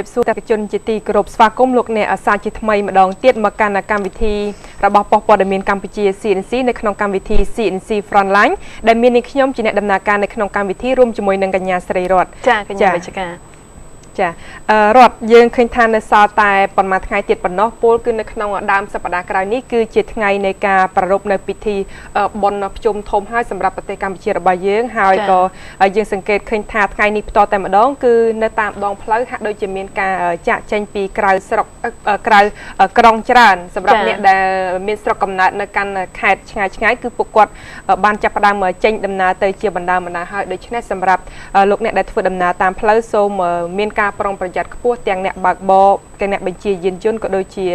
Số đặc trưng chỉ tì group và công lục này ở xa chỉ thay mà đón tiết mà can là cam vị thi và bảo bọc vào miền Cambodia CNCในក្នុងកម្មវិធី CNC Frontline ដែលមាននេះខ្ញុំជាអ្នកដំណើរការនៅក្នុងកម្មវិធីរួមជាមួយនឹងកញ្ញាស្រីរតចាកញ្ញាវិជ្ជការចារតយើងឃើញថានៅសល់តែប៉ុន្មានថ្ងៃទៀតប៉ុណ្ណោះពលគឺនៅក្នុងដើមសប្តាហ៍ក្រោយនេះគឺជាថ្ងៃនៃការប្រារព្ធនៅពិធីបុណ្យភ្ជុំធំហើយសម្រាប់ប្រទេសកម្ពុជារបស់យើងហើយក៏យើងសង្កេតឃើញថាថ្ងៃនេះផ្ទាល់តែម្ដងគឺនៅតាមដងផ្លូវហាក់ដូចជាមានការចាក់ចេញពីក្រៅស្រុកក្រៅក្រុងច្រើនសម្រាប់អ្នកដែលមានស្រុកកំណើតនៅកាន់ខេត្តឆ្ងាយគឺពួកគាត់បានចាប់ផ្ដើមចេញដំណើរទៅជាបណ្ដាហើយដូច្នេះសម្រាប់លោកអ្នកដែលធ្វើដំណើរតាមផ្លូវសូមមានការប្រុងប្រយ័ត្នខ្ពស់ទាំងអ្នកបើកបរទាំងអ្នកបញ្ជាយានយន្តក៏ដូចជា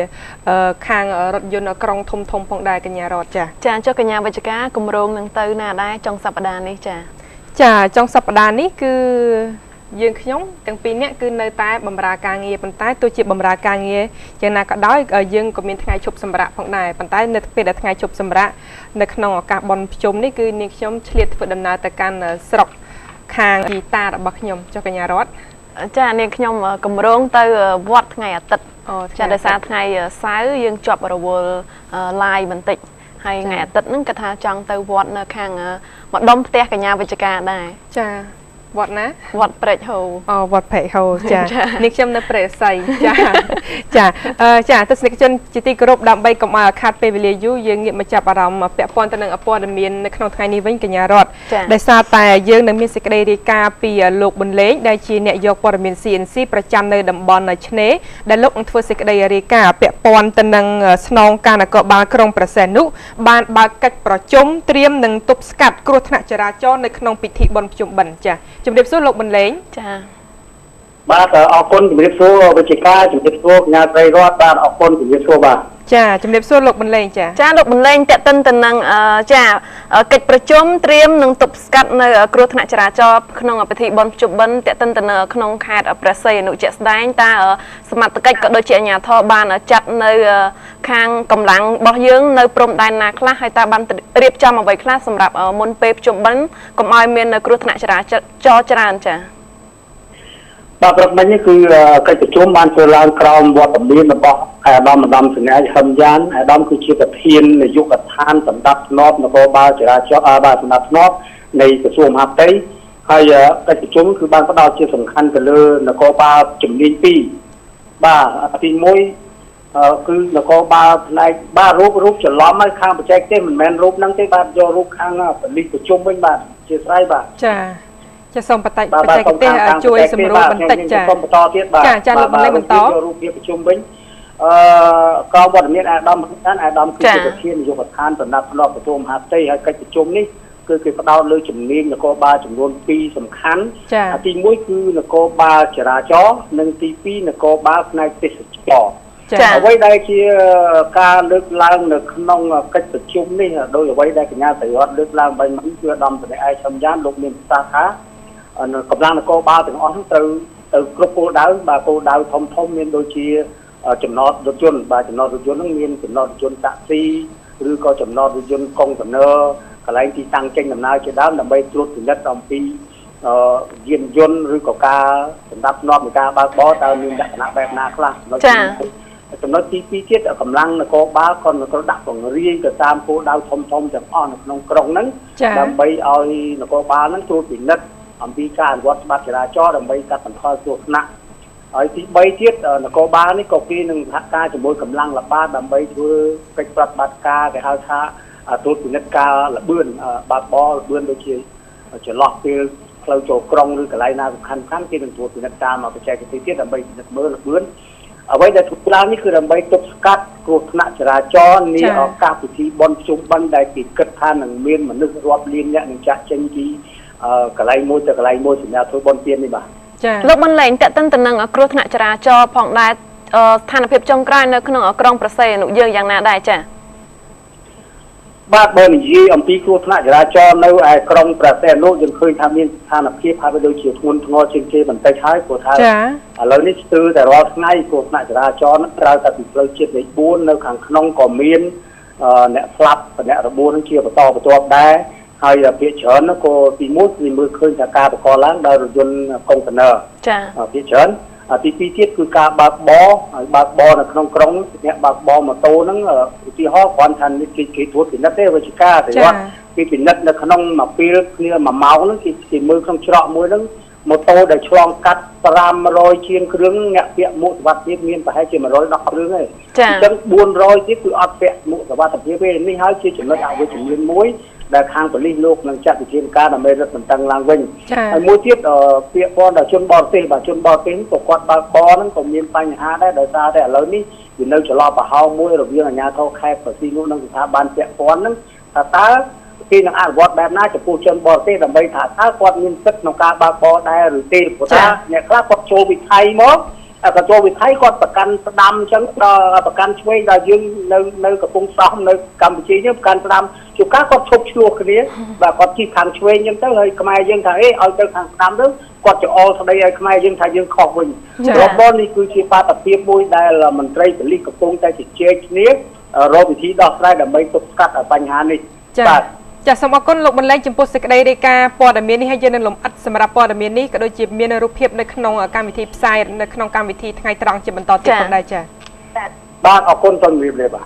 ខាងរថយន្តក្រុងធំផងដែរកញ្ញារតចាចុះកញ្ញាវិជ្ជការគម្រោងនឹងទៅណាដែរចុងសប្តាហ៍នេះចាចុងសប្តាហ៍នេះគឺយើងខ្ញុំទាំងពីរនាក់គឺនៅតែបម្រើការងារប៉ុន្តែទោះជាបម្រើការងារយ៉ាងណាក៏ដោយយើងក៏មានថ្ងៃឈប់សម្រាកផងដែរប៉ុន្តែនៅពេលដែលថ្ងៃឈប់សម្រាកនៅក្នុងឱកាសបុណ្យភ្ជុំនេះគឺនាងខ្ញុំឆ្លៀតធ្វើដំណើរទៅកាន់ស្រុកខាងជីតារបស់ខ្ញុំចុះកញ្ញារតចានាងខ្ញុំកម្រងទៅវត្តថ្ងៃអាទិត្យចាដោយសារថ្ងៃសៅរ៍យើងជាប់រវល់ឡាយបន្តិចហើយថ្ងៃអាទិត្យហ្នឹងគាត់ថាចង់ទៅវត្តនៅខាងម្ដុំផ្ទះកញ្ញាវិជ្ជការដែរចាវត្តណាវត្តព្រែកហូវត្តព្រែកហូចានេះខ្ញុំនៅព្រែកសីចាទស្សនិកជនជាទីគោរពដើម្បីកុំឲ្យខាតពេលវេលាយូរយើងងាកមកចាប់អារម្មណ៍ពាក់ព័ន្ធទៅនឹងព័ត៌មាននៅក្នុងថ្ងៃនេះវិញកញ្ញារតដោយសារតែយើងនៅមានសេចក្តីរាយការណ៍ពីលោកប៊ុនលេងដែលជាអ្នកយកព័ត៌មាន CNC ប្រចាំនៅតំបន់ឆ្នេរដែលលោកនឹងធ្វើសេចក្តីរាយការណ៍ពាក់ព័ន្ធទៅនឹងស្នងការនគរបាលក្រុងប្រសេនុបានបើកកិច្ចប្រជុំត្រៀមនឹងទប់ស្កាត់គ្រោះថ្នាក់ចរាចរណ៍នៅក្នុងពិធីបុណ្យភ្ជុំបិណ្ឌចាជំរាបសួរលោកប៊ុនលេងចាបាទអរគុណជំរាបសួរវិជ្ជការជំរាបសួរកញ្ញាស្រីរតបាទអរគុណជំរាបសួរបាទចាជំរាបសួរលោកប៊ុនលេងចាលោកប៊ុនលេងតេតិនទៅនឹងចាកិច្ចប្រជុំត្រៀមនឹងទប់ស្កាត់នៅគ្រោះថ្នាក់ចរាចរណ៍ក្នុងពិធីបុណ្យភ្ជុំបិណ្ឌតេតិនទៅនៅក្នុងខេត្តព្រះសីហនុជាក់ស្ដែងតើសមត្ថកិច្ចក៏ដូចជាអាជ្ញាធរបានចាត់នៅខាងកម្លាំងរបស់យើងនៅព្រំដែនណាខ្លះហើយតើបានរៀបចំអ្វីខ្លះសម្រាប់មុនពេលភ្ជុំបិណ្ឌកុំឲ្យមានគ្រោះថ្នាក់ចរាចរណ៍ច្រើនចាបាទប្រមិញនេះគឺកិច្ចប្រជុំបានធ្វើឡើងក្រោមវត្តមានរបស់អាដាមសញ្ញាហឹមយ៉ានអាដាមគឺជាប្រធាននាយកដ្ឋានសម្ដាប់ធ្នាប់នគរបាលចរាចរណ៍បាទសម្ដាប់ធ្នាប់នៃក្រសួងមហាផ្ទៃហើយកិច្ចប្រជុំគឺបានផ្ដោតជាសំខាន់ទៅលើនគរបាលជំនាញ2បាទទី1គឺនគរបាលផ្នែកបាទរូបច្រឡំហើយខាងបច្ចេកទេសមិនមែនរូបហ្នឹងទេបាទយករូបខាងប៉ូលីសប្រជុំវិញបាទជាស្រ័យបាទចាសូមបច្ចេកទេសជួយសម្រួលបន្តិចចាសូមបន្តទៀតបាទចាលោកបន្លែបន្តរូបភាពប្រជុំវិញក្រមវត្តមានអាដាមគឺជាប្រធាននាយកដ្ឋានសម្រាប់ផ្នែកក្រសួងមហាផ្ទៃហើយកិច្ចប្រជុំនេះគឺគេផ្ដោតលើជំនាញនគរបាលចំនួន2សំខាន់ទី1គឺនគរបាលចរាចរណ៍និងទី2នគរបាលផ្នែកទេសចរណ៍អ្វីដែលជាការលើកឡើងនៅក្នុងកិច្ចប្រជុំនេះដោយអ្វីដែលកញ្ញាស្រីរតលើកឡើងវិញគឺអាដាមសម្ដេចឯកសំយ៉ានលោកមានប្រសាសន៍ថាកម្លាំងនគរបាលទាំងអស់ទៅគ្រប់គោលដៅបាទគោលដៅធំមានដូចជាចំណតរថយន្តបាទចំណតរថយន្តហ្នឹងមានចំណតរថយន្តតាក់ស៊ីឬក៏ចំណតរថយន្តកុងតឺន័រកន្លែងទីតាំងចេញដំណើរជាដើមដើម្បីត្រួតពិនិត្យអំពីយានយន្តឬក៏ការសម្រាប់ធ្នាប់នៃការបើកបរតើមានលក្ខណៈបែបណាខ្លះចំណុចទី2ទៀតកម្លាំងនគរបាលក៏នគរដាក់បង្រៀនទៅតាមគោលដៅធំទាំងអស់នៅក្នុងក្រុងហ្នឹងដើម្បីឲ្យនគរបាលហ្នឹងត្រួតពិនិត្យអំពីការអនុវត្តច្បាប់ចរាចរណ៍ដើម្បីកាត់បន្ថយគ្រោះថ្នាក់ហើយទី3ទៀតនគរបាលនេះក៏គេនឹងសហការជាមួយកម្លាំងល្បាតដើម្បីធ្វើកិច្ចប្រតិបត្តិការគេហៅថាត្រួតពិនិត្យការល្បឿនបើកបរល្បឿនដូចជាចន្លោះពេលផ្លូវចូលក្រុងឬកន្លែងណាសំខាន់គេនឹងត្រួតពិនិត្យតាមបច្ចេកទេសទៀតដើម្បីពិនិត្យមើលល្បឿនអ្វីដែលធ្វើឡើងនេះគឺដើម្បីទប់ស្កាត់គ្រោះថ្នាក់ចរាចរណ៍នាឱកាសពិធីបុណ្យភ្ជុំបិណ្ឌដែលគេគិតថានឹងមានមនុស្សរាប់លានអ្នកនឹងចាក់ចេញពីកន្លែងមួយទៅកន្លែងមួយសម្រាប់ធ្វើបុណ្យទាននេះបាទចាលោកប៊ុនលេងតេតិនទៅនឹងគ្រោះថ្នាក់ចរាចរណ៍ផងដែរស្ថានភាពចុងក្រោយនៅក្នុងក្រុងប្រសេនុយើងយ៉ាងណាដែរចាបាទបើនិយាយអំពីគ្រោះថ្នាក់ចរាចរណ៍នៅឯក្រុងប្រសេនុយើងឃើញថាមានស្ថានភាពហើយដូចជាធ្ងន់ធ្ងរជាងគេបន្តិចហើយព្រោះថាឥឡូវនេះស្ទើរតែរាល់ថ្ងៃគ្រោះថ្នាក់ចរាចរណ៍ត្រូវតែពីផ្លូវជាតិលេខ4នៅខាងក្នុងក៏មានអ្នកស្លាប់អ្នករបួសនឹងជាបន្តបន្ទាប់ដែរហើយភាគច្រើនក៏ទី1គឺមើលឃើញថាការបង្កឡើងដោយរថយន្តកុងតឺន័រចាភាគច្រើន ទី2ទៀតគឺការបើកបរហើយបើកបរនៅក្នុងក្រុងអ្នកបើកបរម៉ូតូហ្នឹងឧទាហរណ៍គ្រាន់ថាគេត្រួតពិនិត្យទេវិជ្ជាការទេគាត់គេពិនិត្យនៅក្នុងមួយពេលគ្នា1ម៉ោងហ្នឹងគេមើលក្នុងច្រកមួយហ្នឹងម៉ូតូដែលឆ្លងកាត់500ជាងគ្រឿងអ្នកពាក់មួកសុវត្ថិភាពមានប្រហែលជា110គ្រឿងទេអញ្ចឹង400ទៀតគឺអត់ពាក់មួកសុវត្ថិភាពទេនេះហើយជាចំណុចអវិជ្ជមានមួយដែលខាងប៉ូលីសលោកនឹងចាត់វិធានការដើម្បីរឹតបន្តឹងឡើងវិញហើយមួយទៀតពាក្យព័ន្ធដល់ជនបរទេសបាទជនបរទេសក៏គាត់បើកបរហ្នឹងក៏មានបញ្ហាដែរដោយសារតែឥឡូវនេះវានៅចន្លោះប្រហោងមួយរវាងអាជ្ញាធរខេត្តបរសីនោះនិងស្ថាប័នពាក់ព័ន្ធហ្នឹងតើគេនឹងអនុវត្តបែបណាចំពោះជនបរទេសដើម្បីថាតើគាត់មានសិទ្ធិក្នុងការបើកបរដែរឬទេព្រោះថាអ្នកខ្លះគាត់ចូលវិថីមកក៏ចូលវិថីគាត់ប្រកាន់ស្ដាំអញ្ចឹងដល់ប្រកាន់ឆ្វេងដល់យើងនៅកំពង់សោមនៅកម្ពុជាយើងប្រកាន់ស្ដាំជួនកាលគាត់ឈប់ឆ្លោះគ្នាបាទគាត់ជិះខាងឆ្វេងអញ្ចឹងទៅហើយខ្មែរយើងថាឲ្យទៅខាងស្ដាំទៅគាត់ច្អល់ស្ដីឲ្យខ្មែរយើងថាយើងខុសវិញរបបនេះគឺជាបាតុភិបមួយដែលមន្ត្រីប៉ូលីសកំពុងតែជជែកគ្នារកវិធីដោះស្រាយដើម្បីទប់ស្កាត់បញ្ហានេះបាទចាសសូមអរគុណលោកបន្លែងចំពោះសេចក្តីរាយការណ៍ព័ត៌មាននេះហើយយើងនឹងលម្អិតសម្រាប់ព័ត៌មាននេះក៏ដូចជាមានរូបភាពនៅក្នុងកម្មវិធីផ្សាយនៅក្នុងកម្មវិធីថ្ងៃត្រង់ជាបន្តទៀតផងដែរចា៎បាទអរគុណសូមជម្រាបលាបាទ